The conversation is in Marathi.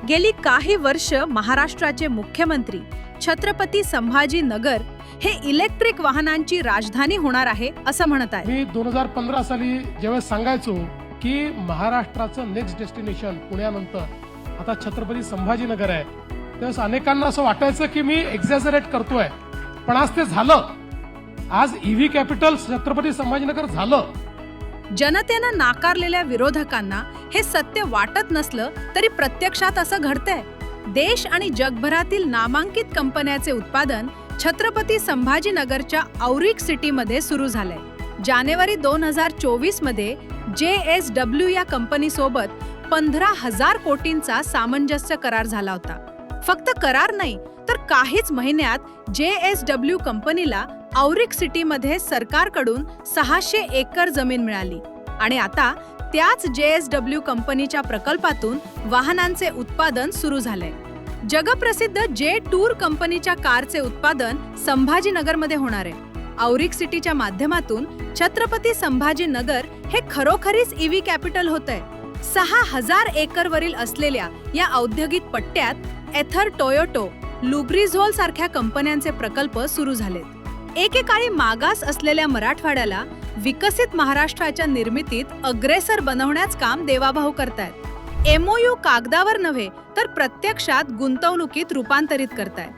गेली काही वर्ष महाराष्ट्राचे मुख्यमंत्री छत्रपती संभाजी नगर हे इलेक्ट्रिक वाहनांची राजधानी होणार आहे असं म्हणत आहे. मी 2015 साली ज्यावेळेस सांगायचो की महाराष्ट्राचं नेक्स्ट डेस्टिनेशन पुण्यानंतर आता छत्रपती संभाजीनगर आहे, त्यावेळेस अनेकांना असं वाटायचं की मी एक्झॅजरेट करतोय, पण आज ते झालं. आज ईव्ही कॅपिटल छत्रपती संभाजीनगर झालं. जनतेनं नाकारलेल्या विरोधकांना हे सत्य वाटत नसलं तरी प्रत्यक्षात असं घडतंय. देश आणि जगभरातील नामांकित कंपन्याचे उत्पादन छत्रपती संभाजीनगरच्या औरिक सिटीमध्ये सुरू झालंय. जानेवारी 2024 मध्ये JSW या कंपनीसोबत 15,000 कोटींचा सामंजस्य करार झाला होता. फक्त करार नाही तर काहीच महिन्यात JSW कंपनीला औरिक सिटीमध्ये सरकारकडून 600 एकर जमीन मिळाली आणि आता त्याच JSW कंपनीच्या प्रकल्पातून वाहनांचे उत्पादन सुरू झालंय. जगप्रसिद्ध जे टूर कंपनीच्या कारचे उत्पादन संभाजीनगरमध्ये होणार आहे. औरिक सिटीच्या माध्यमातून छत्रपती संभाजीनगर हे खरोखरीच ईव्ही कॅपिटल होतंय. 6,000 एकरवरील असलेल्या या औद्योगिक पट्ट्यात एथर टोयोटो, लुब्रिझोल सारख्या कंपन्यांचे प्रकल्प सुरू झालेत. एकेकाळी मागास असलेल्या मराठवाड्याला विकसित महाराष्ट्राच्या निर्मितीत अग्रेसर बनवण्याचं काम देवाभाऊ करतायत. MOU कागदावर नव्हे तर प्रत्यक्षात गुंतवणुकीत रूपांतरित करतायत.